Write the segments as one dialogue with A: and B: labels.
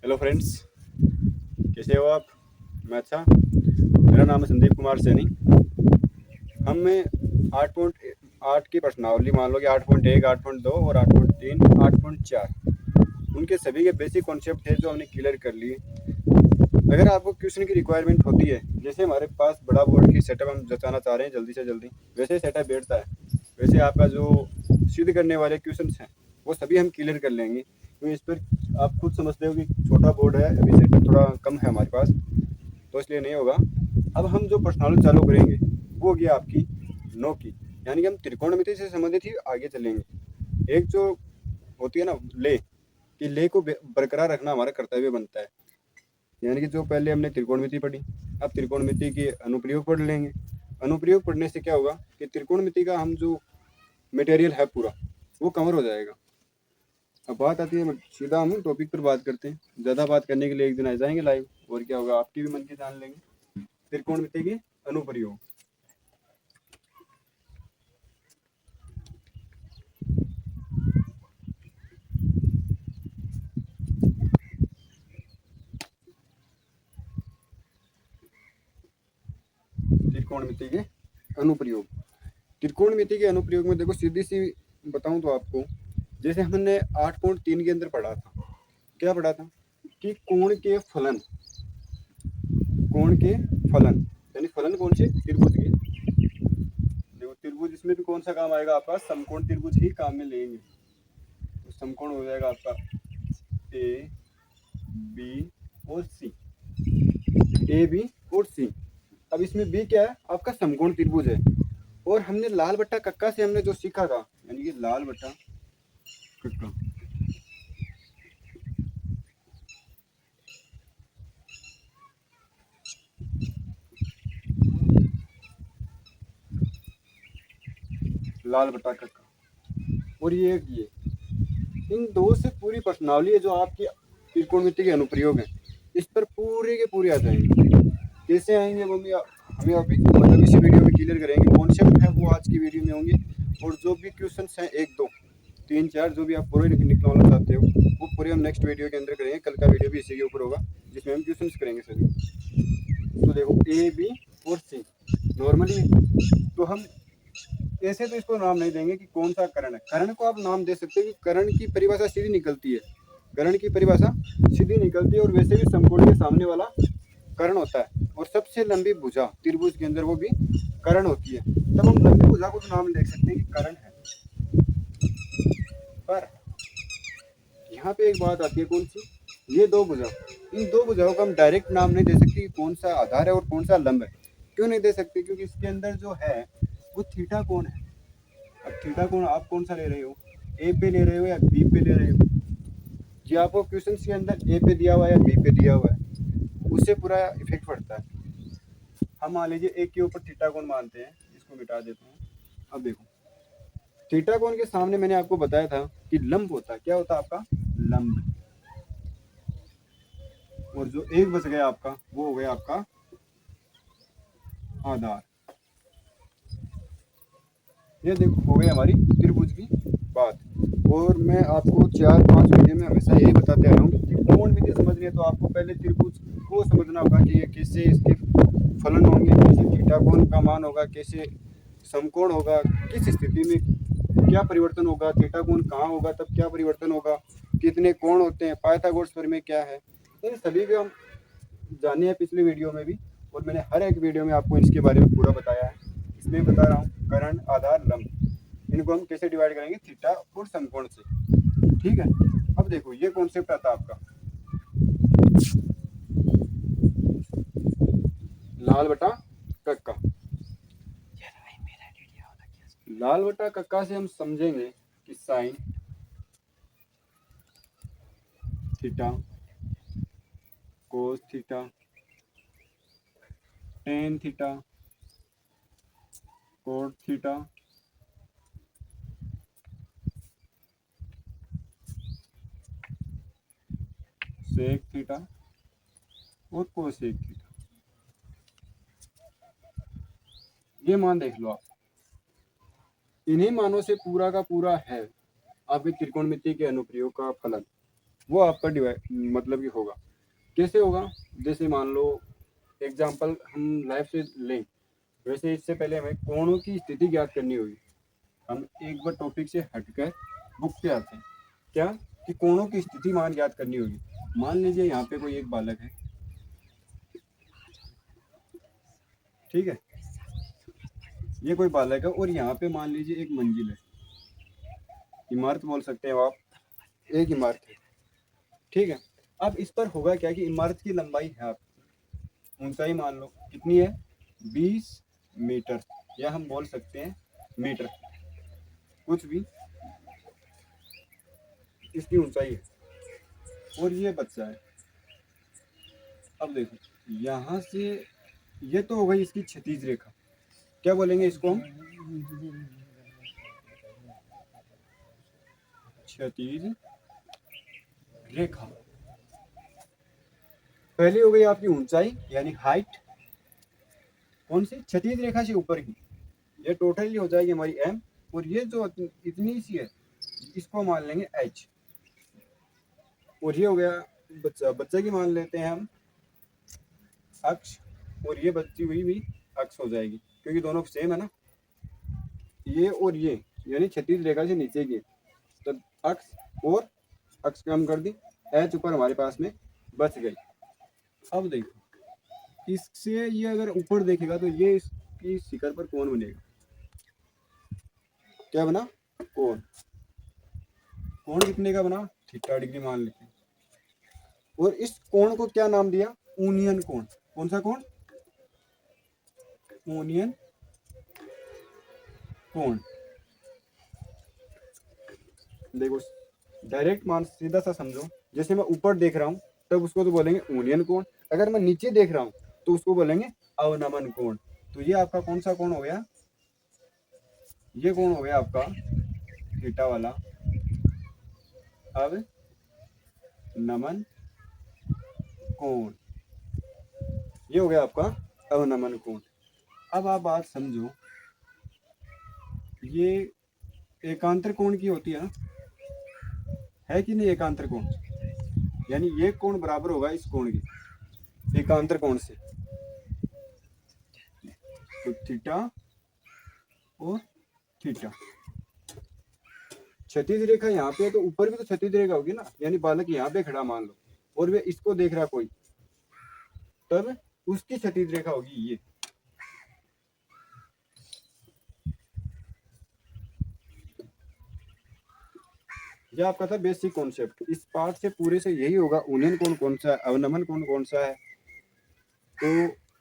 A: Hello friends, कैसे हो आप? मैं अच्छा। मेरा नाम है संदीप कुमार सैनी। हमें 8.8 की प्रश्नावली मान लो कि 8.1, 8.2 और 8.3, 8.4 उनके सभी के बेसिक कॉन्सेप्ट थे जो हमने क्लियर कर लिए। अगर आपको क्वेश्चन की रिक्वायरमेंट होती है, जैसे हमारे पास बड़ा बोर्ड की सेटअप हम जताना चाह रहे हैं जल्दी से जल्दी, वैसे सेटअप बैठता है, वैसे आपका जो सिद्ध करने वाले क्वेश्चन हैं वो सभी हम क्लियर कर लेंगे। तो इस पर आप खुद समझते हो कि छोटा बोर्ड है, अभी सेटअप थोड़ा कम है हमारे पास, तो इसलिए नहीं होगा। अब हम जो प्रश्नावली चालू करेंगे वो होगी आपकी 9 की, यानी कि हम त्रिकोणमिति से संबंधित ही आगे चलेंगे। एक जो होती है ना ले, कि ले को बरकरार रखना हमारा कर्तव्य बनता है। यानी कि जो पहले हमने त्रिकोणमिति पढ़ी, अब त्रिकोणमिति के अनुप्रयोग पढ़ लेंगे। अनुप्रयोग पढ़ने से क्या होगा कि त्रिकोणमिति का हम जो मटेरियल है पूरा वो कवर हो जाएगा। अब बात आती है, सीधा हम टॉपिक पर बात करते हैं। ज़्यादा बात करने के लिए एक दिन आ जाएंगे लाइव, और क्या होगा, आपकी भी मन की जान लेंगे। त्रिकोणमिति के अनुप्रयोग। त्रिकोणमिति के अनुप्रयोग। त्रिकोणमिति के अनुप्रयोग में देखो, सीधी सी बताऊं तो आपको, जैसे हमने 8.3 के अंदर पढ़ा था, क्या पढ़ा था कि कोण के फलन, कोण के फलन यानी फलन कौन से, त्रिभुज के। देखो त्रिभुज, इसमें भी कौन सा काम आएगा आपका, समकोण त्रिभुज ही काम में लेंगे। तो समकोण हो जाएगा आपका ए बी और सी, ए बी और सी। अब इसमें बी क्या है, आपका समकोण त्रिभुज है। और हमने लाल बट्टा कक्का से हमने जो सीखा था, यानी कि लाल बट्टा कक्का, लाल बट्टा कक्का और ये इन दो से पूरी प्रश्नावली है जो आपकी त्रिकोणमिति के अनुप्रयोग है, इस पर पूरे के पूरे आ जाएंगे। कैसे आएंगे वो भी हमें अभी मतलब इसी वीडियो में क्लियर करेंगे। कॉन्सेप्ट है वो आज की वीडियो में होंगे, और जो भी क्वेश्चंस हैं 1, 2, 3, 4 जो भी आप पूरे निकलवाना चाहते हो वो पूरे हम नेक्स्ट वीडियो के अंदर करेंगे। कल का वीडियो भी इसी के ऊपर होगा जिसमें हम क्वेश्चंस करेंगे सभी। तो देखो ए बी और सी नॉर्मली, तो हम ऐसे तो इसको नाम नहीं देंगे कि कौन सा करण है। करण को आप नाम दे सकते हो कि करण की परिभाषा सीधी निकलती है, करण की परिभाषा सीधी निकलती है। और वैसे भी समकोण के सामने वाला कर्ण होता है, और सबसे लंबी भुजा त्रिभुज के अंदर वो भी कर्ण होती है। तब हम लंबी भुजा को तो नाम दे सकते हैं कि कर्ण है। पर यहाँ पे एक बात आती है, कौन सी, ये दो भुजा, इन दो भुजाओं का हम डायरेक्ट नाम नहीं दे सकते कि कौन सा आधार है और कौन सा लंब है। क्यों नहीं दे सकते, क्योंकि इसके अंदर जो है वो थीटा कोण है। अब थीटा कोण आप कौन सा ले रहे हो, ए पे ले रहे हो या बी पे ले रहे हो। जी आपको क्वेश्चन के अंदर ए पे दिया हुआ है या बी पे दिया हुआ है, उससे पूरा इफेक्ट पड़ता है। हम मान लीजिए एक के ऊपर थीटा कोण मानते हैं, इसको मिटा देता हूँ। अब देखो थीटा कोण के सामने मैंने आपको बताया था कि लंब होता है, क्या होता है आपका, लंब। और जो एक बच गया आपका वो हो गया आपका आधार। ये देखो हो गई हमारी त्रिभुज की बात। और मैं आपको 4-5 वीडियो में हमेशा यही बताते रहा हूँ कि त्रिकोणमिति समझनी है तो आपको पहले त्रिभुज को समझना होगा कि ये कैसे इसके फलन होंगे, कैसे थीटा कोण का मान होगा, कैसे समकोण होगा, किस स्थिति में क्या परिवर्तन होगा, थीटा कोण कहाँ होगा तब क्या परिवर्तन होगा, कितने कोण होते हैं, पाइथागोरस प्रमेय क्या है। इन सभी को हम जाने हैं पिछले वीडियो में भी, और मैंने हर एक वीडियो में आपको इसके बारे में पूरा बताया है। इसलिए बता रहा हूँ, कर्ण, आधार, लंब, इनको हम कैसे डिवाइड करेंगे, थीटा और समकोण से। ठीक है, अब देखो ये कॉन्सेप्ट आता है आपका लाल बटा कक्का। लाल बटा कक्का से हम समझेंगे कि sine theta, cos theta, tan theta, cot theta, sec theta और कोसेक थीटा। ये मान देख लो आप, इन्हीं मानों से पूरा का पूरा है आपके त्रिकोणमिति के अनुप्रयोग का फलन। वो आपका डिवाइड मतलब कि होगा। कैसे होगा? जैसे मान लो एग्जांपल हम लाइफ से लें, वैसे इससे पहले हमें कोणों की स्थिति ज्ञात करनी होगी। हम एक बार टॉपिक से हटकर बुक पे आते हैं, क्या कि कोणों की स्थिति मान ज्ञात करनी होगी। मान लीजिए यहाँ पे कोई एक बालक है, ठीक है, ये कोई बालक है और यहाँ पे मान लीजिए एक मंजिल है, इमारत बोल सकते हैं आप, एक इमारत है, ठीक है। अब इस पर होगा क्या कि इमारत की लंबाई है, आप ऊंचाई मान लो कितनी है, 20 मीटर, या हम बोल सकते हैं मीटर, कुछ भी, इसकी ऊंचाई है और ये बच्चा है। अब देखो यहाँ से ये तो हो गई इसकी क्षैतिज रेखा, क्या बोलेंगे इसको हम, क्षैतिज रेखा। पहली हो गई आपकी ऊंचाई यानी हाइट, कौन सी, क्षैतिज रेखा से ऊपर की, ये टोटली हो जाएगी हमारी एम, और ये जो इतनी सी है इसको मान लेंगे एच, और ये हो गया बच्चा, बच्चे की मान लेते हैं हम अक्ष, और ये बच्ची हुई भी अक्ष हो जाएगी क्योंकि दोनों सेम है ना, ये और ये यानी क्षैतिज रेखा से नीचे की, तो अक्ष और अक्ष कम कर दी, एच ऊपर हमारे पास में बच गई। अब देखो इससे ये अगर ऊपर देखेगा तो ये इसकी शिखर पर कौन बनेगा, क्या बना, कोण, कोण कितने का बना, थीटा डिग्री मान लेते हैं, और इस कोण को क्या नाम दिया, ऊनियन कोण। कौन सा कोण, ऊनियन कोण। देखो डायरेक्ट मान सीधा सा समझो, जैसे मैं ऊपर देख रहा हूँ तब उसको तो बोलेंगे ऊनियन कोण, अगर मैं नीचे देख रहा हूँ तो उसको बोलेंगे अवनमन कोण। तो ये आपका कौन सा कोण हो गया, ये कोण हो गया आपका थीटा वाला, अब नमन कोण, ये हो गया आपका अवनमन कोण। अब आप बात समझो, ये एकांतर कोण की होती है ना, है कि नहीं एकांतर कोण, यानी ये कोण बराबर होगा इस कोण की एकांतर कोण से, तो थीटा और थीटा। क्षैतिज रेखा यहाँ पे है तो ऊपर भी तो क्षैतिज रेखा होगी ना, यानी बालक यहाँ पे खड़ा मान लो और वे इसको देख रहा कोई, तब उसकी क्षैतिज रेखा होगी ये। ये आपका था बेसिक कॉन्सेप्ट, इस पार्ट से पूरे से यही होगा ऊनियन कोण कौन सा है, अवनमन कोण कौन सा है। तो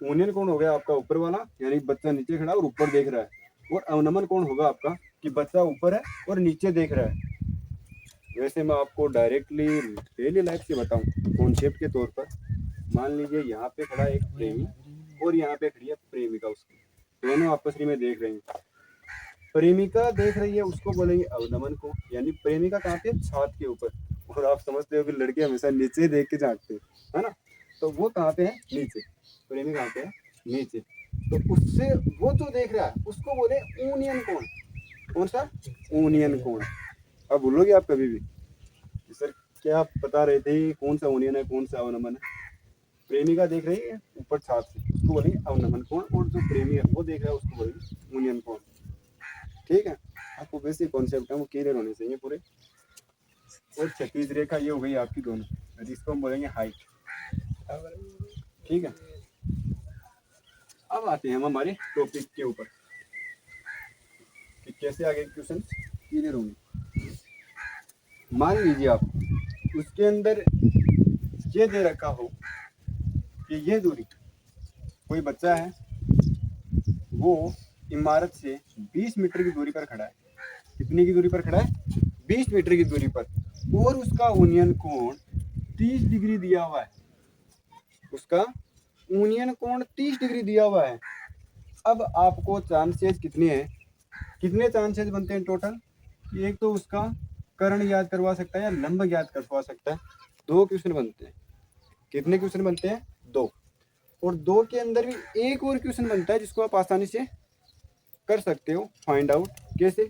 A: ऊनियन कोण हो गया आपका ऊपर वाला, यानी बच्चा नीचे खड़ा और ऊपर देख रहा है, और अवनमन कोण होगा आपका कि बच्चा ऊपर है और नीचे देख रहा है। वैसे मैं आपको डायरेक्टली डेली लाइफ से बताऊं कॉन्सेप्ट के तौर पर, मान लीजिए यहाँ पे खड़ा एक प्रेमी और यहाँ पे खड़ी है प्रेमिका, उसकी दोनों आपस में देख रहे हैं, प्रेमिका देख रही है उसको बोलेंगे अवनमन को, यानी प्रेमिका कहाँ पे, छात के ऊपर, और आप समझते हो कि लड़के हमेशा नीचे देख के झांकते हैं, है ना, तो वो कहाँ पे है, नीचे, प्रेमिका कहाँ पे है, नीचे, तो उससे वो जो देख रहा है उसको बोले ऊनियन कोण। कौन सा, ऊनियन कोण। अब बोलोगे आप कभी भी सर क्या आप बता रहे थे कौन सा ऊनियन है कौन सा अवनमन है, प्रेमिका देख रही है ऊपर छात से उसको बोलेंगे अवनमन कोण, और जो प्रेमी है वो देख रहा है उसको बोलेंगे ऊनियन कोण, ठीक है। आपको बेसिक कॉन्सेप्ट है वो क्लियर होने चाहिए पूरे। और क्षैतिज रेखा ये हो गई आपकी दोनों, इसको हम बोलेंगे हाइट, ठीक है। अब आते हैं हम हमारे टॉपिक के ऊपर कि कैसे आगे क्वेश्चन क्लियर होंगे। मान लीजिए आप उसके अंदर ये दे रखा हो कि ये दूरी, कोई बच्चा है वो इमारत से 20 मीटर की दूरी पर खड़ा है, कितनी की दूरी पर खड़ा है, 20 मीटर की दूरी पर, और उसका ऊनियन कोण 30 डिग्री दिया हुआ है, उसका ऊनियन कोण 30 डिग्री दिया हुआ है। अब आपको चांसेस कितने हैं, कितने चांसेस बनते हैं टोटल, एक तो उसका कर्ण याद करवा सकता है या लंब याद करवा सकता है, 2 क्वेश्चन बनते हैं। कितने क्वेश्चन बनते हैं, 2, और 2 के अंदर भी एक और क्वेश्चन बनता है जिसको आप आसानी से कर सकते हो फाइंड आउट, कैसे,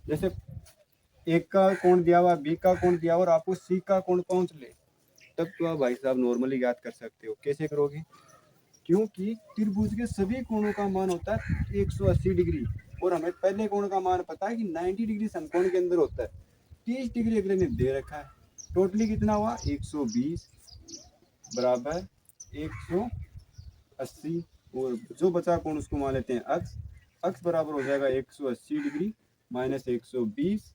A: जैसे एक का कोण दिया हुआ, बी का कोण दिया हुआ और आपको सी का कोण पहुंच ले, तब तो आप भाई साहब नॉर्मली याद कर सकते हो। कैसे करोगे? क्योंकि त्रिभुज के सभी कोणों का मान होता है 180 डिग्री और हमें पहले कोण का मान पता है कि 90 डिग्री समकोण के अंदर होता है। 30 डिग्री अगले ने दे रखा है। टोटली कितना हुआ? 120 बराबर 180 और जो बचा कोण उसको मान लेते हैं अक्ष। अक्ष बराबर हो जाएगा 180 डिग्री माइनस 120,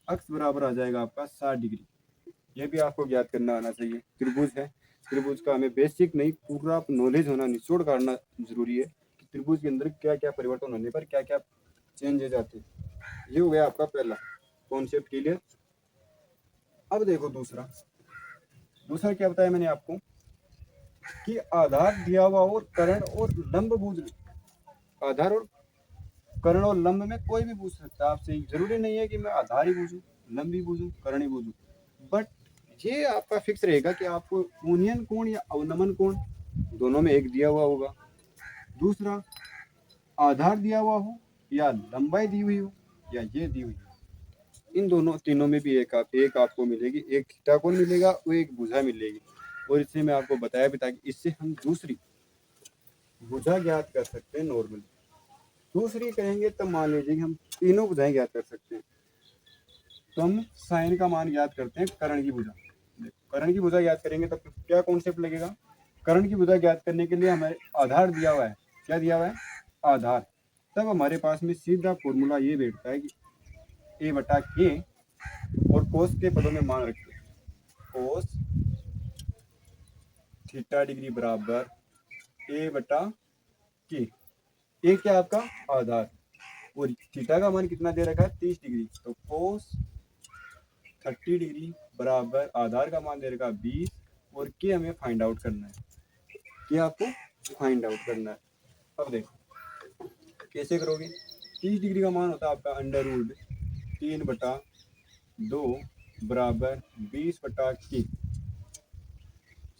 A: अक्ष बराबर आ जाएगा आपका 60 डिग्री। ये भी आपको ज्ञात करना आना चाहिए। त्रिभुज है, त्रिभुज का हमें बेसिक नहीं पूरा नॉलेज होना, निचोड़ काटना जरूरी है कि त्रिभुज के अंदर क्या क्या परिवर्तन होने पर क्या क्या चेंजेस आते हैं। ये हो गया आपका पहला कॉन्सेप्ट क्लियर। अब देखो दूसरा क्या बताया मैंने आपको कि आधार दिया हुआ और कर्ण और लंब बूझ। आधार और कर्ण और लंब में कोई भी पूछ सकता है आपसे, जरूरी नहीं है कि मैं आधार ही बूझूं, लंब ही बूझूं, कर्ण ही बूझूं, बट ये आपका फिक्स रहेगा कि आपको यूनियन कोण या अवनमन कोण दोनों में एक दिया हुआ होगा। दूसरा आधार दिया हुआ हो या लंबाई दी हुई हो या ये दी हुई हो, इन दोनों तीनों में भी एक आपको मिलेगी, एक थीटा कोण मिलेगा और एक भुजा मिलेगी। और इससे मैं आपको बताया भी था कि इससे हम दूसरी भुजा ज्ञात कर सकते हैं नॉर्मली। दूसरी कहेंगे तब मान लीजिए कि हम तीनों भुजाएं ज्ञात कर सकते हैं। तो हम साइन का मान ज्ञात करते हैं कर्ण की भुजा। कर्ण की भुजा ज्ञात करेंगे तब क्या कॉन्सेप्ट लगेगा? कर्ण की भुजा ज्ञात करने के लिए हमें आधार दिया हुआ है। क्या दिया हुआ है? आधार। तब हमारे पास में सीधा फॉर्मूला ये बैठता है कि ए बटा के और कोस के पदों में मान रखिए। कोस थीटा डिग्री बराबर ए बटा के। ए क्या आपका? आधार। और थीटा का मान कितना दे रखा है? 30 डिग्री। तो कोस 30 डिग्री बराबर आधार का मान दे रखा है 20 और के हमें फाइंड आउट करना है। के आपको फाइंड आउट करना है। अब देखो कैसे करोगे? 30 डिग्री का मान होता है आपका अंडर रूट 3/2 बराबर 20/के।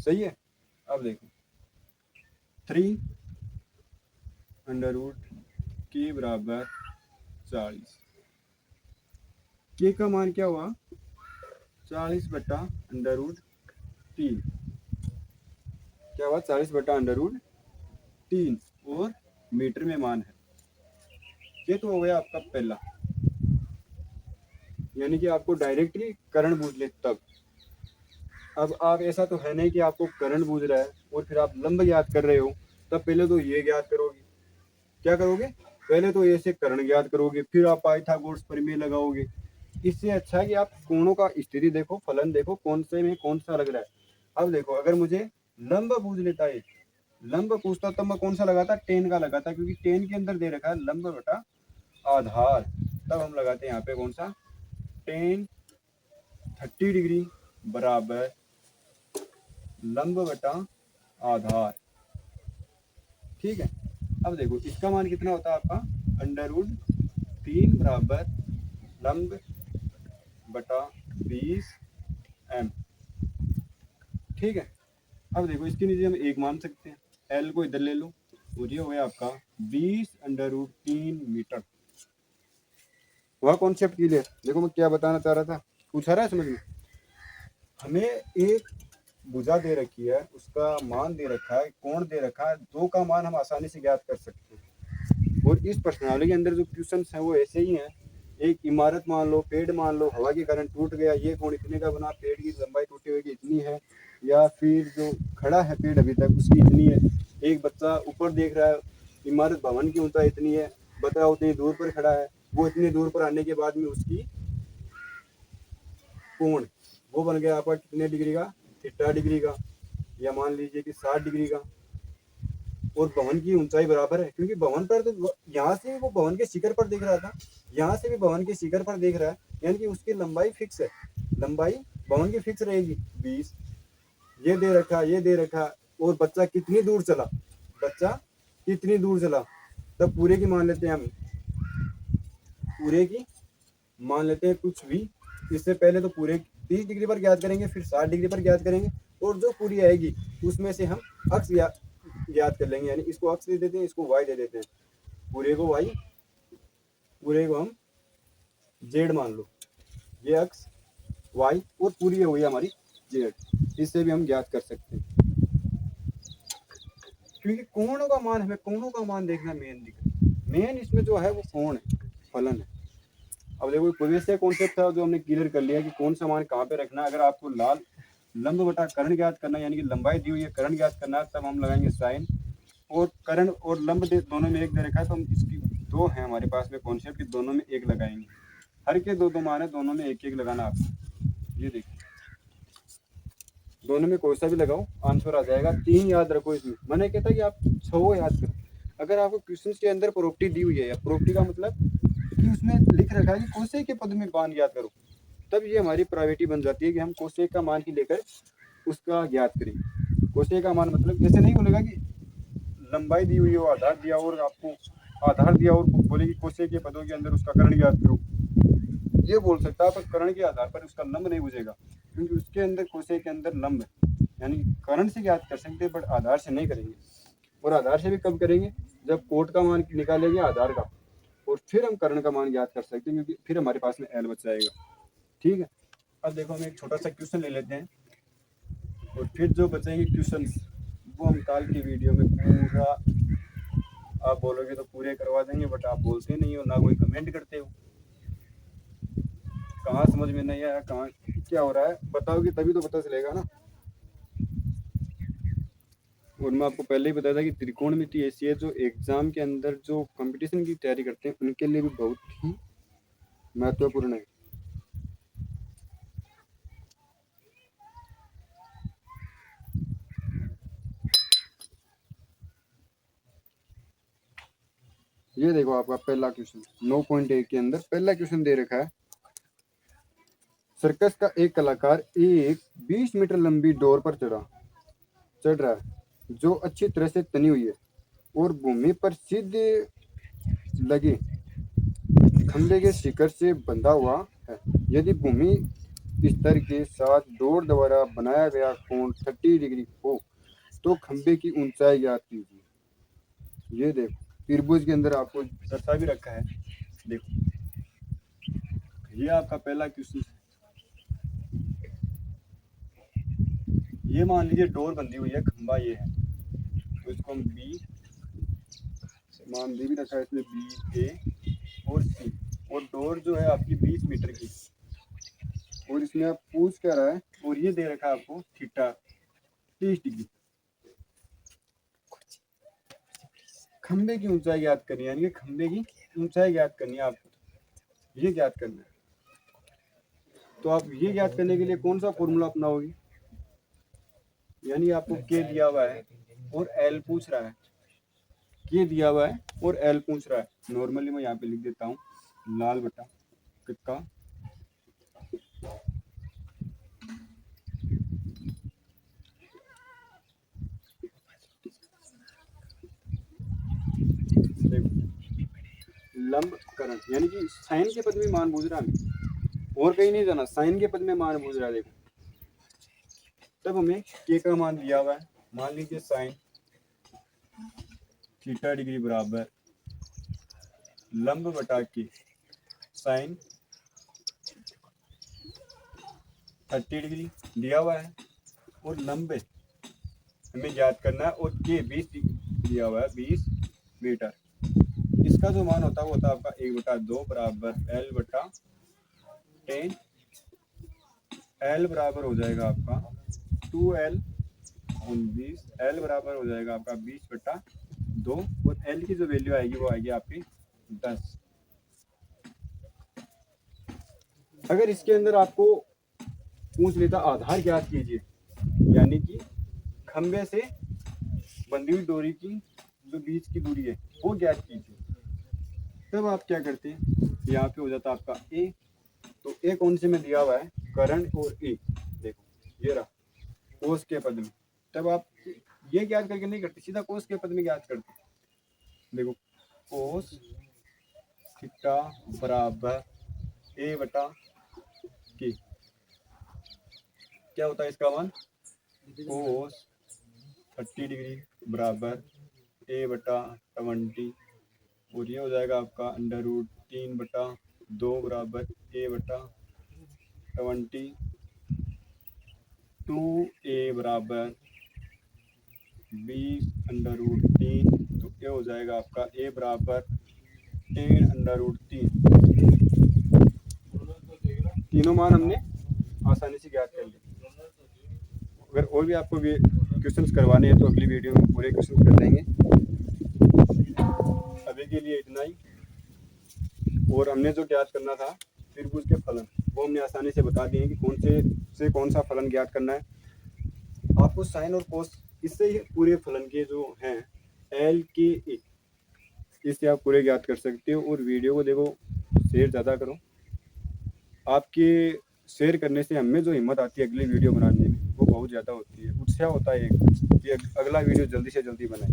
A: सही है। अब देखो 3 अंडर रूट के बराबर 40। के का मान क्या हुआ? 40/√3। क्या हुआ? 40/√3 और मीटर में मान है। ये तो हो गया आपका पहला, यानी कि आपको डायरेक्टली करंट बूझ ले तब। अब आप ऐसा तो है नहीं कि आपको करंट बूझ रहा है और फिर आप लंब ज्ञात कर रहे हो, तब पहले तो ये ज्ञात करोगे। क्या करोगे? पहले तो ऐसे कर्ण ज्ञात करोगे, फिर आप पाइथागोरस प्रमेय लगाओगे। इससे अच्छा है कि आप कोणों का स्थिति देखो, फलन देखो, कौन से में कौन सा लग रहा है। अब देखो अगर मुझे लंब बूझ लेता है, लंब पूछता तब मैं कौन सा लगाता? टेन का लगाता, क्योंकि टेन के अंदर दे रखा है लंब बटा आधार। तब हम लगाते हैं यहाँ पे कौन सा? टेन 30 डिग्री बराबर लंब बटा आधार। ठीक है। अब देखो इसका मान कितना होता है आपका? अंडर रूट 3 बराबर लंब बटा 20m। ठीक है। अब देखो इसके नीचे हम एक मान सकते हैं, एल को इधर ले लो और ये हो गया आपका 20√3 मीटर। वह कॉन्सेप्ट क्लियर? देखो मैं क्या बताना चाह रहा था, पूछा रहा है समझ में? हमें एक भुजा दे रखी है, उसका मान दे रखा है, कोण दे रखा है, दो का मान हम आसानी से ज्ञात कर सकते हैं। और इस प्रश्नावली के अंदर जो क्वेश्चन हैं वो ऐसे ही हैं। एक इमारत मान लो, पेड़ मान लो, हवा के कारण टूट गया, ये कोण इतने का बना, पेड़ की लंबाई टूटी हुई की इतनी है, या फिर जो खड़ा है पेड़ अभी तक उसकी इतनी है। एक बच्चा ऊपर देख रहा है, इमारत भवन की ऊंचाई इतनी है, बताओ उतनी दूर पर खड़ा है, वो इतनी दूर पर आने के बाद में उसकी कोण वो बन गया आपका कितने डिग्री का? थीटा डिग्री का, या मान लीजिए कि 60 डिग्री का। और भवन की ऊंचाई बराबर है, क्योंकि भवन पर तो यहाँ से भी वो भवन के शिखर पर देख रहा था, यहाँ से भी भवन के शिखर पर देख रहा है, यानी कि उसकी लंबाई फिक्स है। लंबाई भवन की फिक्स रहेगी 20। ये दे रखा, ये दे रखा, और बच्चा कितनी दूर चला, बच्चा कितनी दूर चला, तब पूरे की मान लेते हैं हम, पूरे की मान लेते हैं कुछ भी। इससे पहले तो पूरे 30 डिग्री पर ज्ञात करेंगे, फिर 60 डिग्री पर ज्ञात करेंगे, और जो पूरी आएगी उसमें से हम अक्ष ज्ञात कर लेंगे, यानी इसको अक्ष दे देते हैं, इसको वाई दे देते हैं, पूरे को वाई, पूरे को हम जेड मान लो। ये अक्स वाई और पूरी हुई हमारी जेड, इससे भी हम ज्ञात कर सकते हैं। क्योंकि कोणों का मान, हमें कोणों का मान देखना मेन इसमें जो है वो कोण है, फलन है। अब देखो प्रीवियस से कॉन्सेप्ट था जो हमने क्लियर कर लिया कि कौन सा मान कहाँ पे रखना है। अगर आपको लाल लंब बटा कर्ण ज्ञात करना है, यानी कि लंबाई दी हुई है, कर्ण ज्ञात करना है, तब हम लगाएंगे साइन। और कर्ण और लंब दोनों में एक दे रखा है, तो हम इसकी दो है हमारे पास में कॉन्सेप्ट, दोनों में एक लगाएंगे। हर के दो मान है, दोनों में एक एक लगाना आपको। ये देखिए दोनों में कोई सा भी लगाओ आंसर आ जाएगा। 3 याद रखो इसमें, मैंने कहता कि आप 6 याद करो। अगर आपको क्वेश्चन के अंदर प्रॉपर्टी दी हुई है, या प्रॉपर्टी का मतलब कि उसमें लिख रखा है कि कोसेक के पद में मान ज्ञात करो, तब ये हमारी प्रायोरिटी बन जाती है कि हम कोसेक का मान ही लेकर उसका ज्ञात करें। कोसेक का मान मतलब ऐसे नहीं बोलेगा कि लंबाई दी हुई हो, आधार दिया और आपको आधार दिया और बोले कि कोसेक के पदों के अंदर उसका कर्ण ज्ञात करो, ये बोल सकता है, पर कर्ण के आधार पर उसका लंब नहीं बुझेगा, क्योंकि उसके अंदर कोसेक के अंदर लंब है। यानी कर्ण से ज्ञात कर सकते हैं, बट आधार से नहीं करेंगे। और आधार से भी कब करेंगे, जब कोट का मान निकालेंगे आधार का, और फिर हम कर्ण का मान ज्ञात कर सकते हैं, क्योंकि फिर हमारे पास में एल बच जाएगा। ठीक है, अब देखो हम एक छोटा सा क्वेश्चन ले लेते हैं, और फिर जो बचेंगे क्वेश्चन वो हम कल की वीडियो में पूरा, आप बोलोगे तो पूरे करवा देंगे, बट आप बोलते नहीं हो, ना कोई कमेंट करते हो। कहाँ समझ में नहीं आया, कहाँ क्या हो रहा है बताओगे तभी तो पता चलेगा ना। और मैं आपको पहले ही बताया था कि त्रिकोणमिति ऐसी है जो एग्जाम के अंदर जो कंपटीशन की तैयारी करते हैं उनके लिए भी बहुत ही महत्वपूर्ण है। ये देखो आपका पहला क्वेश्चन 9.1 के अंदर पहला क्वेश्चन दे रखा है, सर्कस का एक कलाकार एक 20 मीटर लंबी डोर पर चढ़ रहा है जो अच्छी तरह से तनी हुई है और भूमि पर सीधे लगे खंभे के शिखर से बंधा हुआ है। यदि भूमि स्तर के साथ डोर द्वारा बनाया गया कोण 30 डिग्री हो तो खंभे की ऊंचाई ज्ञात कीजिए। ये देखो त्रिभुज के अंदर आपको दर्शा भी रखा है। देखो ये आपका पहला क्वेश्चन है। ये मान लीजिए डोर बंधी हुई है, खंभा ये है, तो इसको हम बी मान दे भी रखा है इसमें, बी ए और सी, और डोर जो है आपकी 20 मीटर की, और इसमें आप पूछ क्या रहा है, और ये दे रखा है आपको थीटा 30 डिग्री। खंबे की ऊंचाई ज्ञात करनी है, यानी कि खंबे की ऊंचाई ज्ञात करनी है आपको, ये ज्ञात करना है। तो आप ये ज्ञात करने के लिए कौन सा फॉर्मूला अपनाओगे, यानी आपको के दिया हुआ है और एल पूछ रहा है, के दिया हुआ है और एल पूछ रहा है। नॉर्मली मैं यहाँ पे लिख देता हूँ लाल बटा का लंब करण, यानी कि साइन के पद में मान पूछ रहा है, और कहीं नहीं जाना, साइन के पद में मान पूछ रहा है। देखो तब हमें के का मान दिया हुआ है, मान लीजिए साइन थीटा डिग्री बराबर लंब बटा के साइन 30 डिग्री दिया हुआ है, और लंब हमें ज्ञात करना है, और के 20 दिया हुआ है 20 मीटर। इसका जो मान होता है वो होता है आपका 1/2 बराबर एल बटा 10। एल बराबर हो जाएगा आपका 2L 19, एल बराबर हो जाएगा आपका 20/2, और एल की जो वैल्यू आएगी वो आएगी आपकी 10। अगर इसके अंदर आपको पूछ लेता आधार ज्ञात कीजिए, यानी कि खंबे से बंधी हुई डोरी की जो बीच की दूरी है वो ज्ञात कीजिए, तब आप क्या करते हैं, यहाँ पे हो जाता आपका ए। तो ए कौन से में दिया हुआ है, करंट और ए, देखो ये रहा कोस के पद में। तब आप ये ज्ञात करके नहीं करते, सीधा कोस के पद में ज्ञात करते। देखो कोस थीटा बराबर ए बटा के, क्या होता है इसका मान, कोस 30 डिग्री बराबर ए बटा 20, और ये हो जाएगा आपका √3/2 बराबर ए बटा 22a बराबर b√3, तो ये हो जाएगा आपका a बराबर 10√3। तीनों मान हमने आसानी से ज्ञात कर लिए। अगर और भी आपको भी क्वेश्चंस करवाने हैं तो अगली वीडियो में पूरे क्वेश्चंस कर देंगे। अभी के लिए इतना ही। और हमने जो ज्ञात करना था त्रिभुज के फलन, वो हमने आसानी से बता दिए कि कौन सा फलन ज्ञात करना है। आपको साइन और कोस, इससे ही पूरे फलन के जो हैं एल के ए, इससे आप पूरे ज्ञात कर सकते हो। और वीडियो को देखो, शेयर ज़्यादा करो। आपके शेयर करने से हमें जो हिम्मत आती है अगली वीडियो बनाने में वो बहुत ज़्यादा होती है, उत्साह होता है कि अगला वीडियो जल्दी से जल्दी बनाए।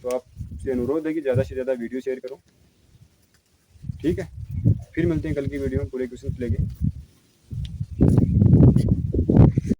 A: तो आपसे अनुरोध है कि ज़्यादा से ज़्यादा वीडियो शेयर करो, ठीक है। फिर मिलते हैं कल की वीडियो में पूरे क्वेश्चन लेके।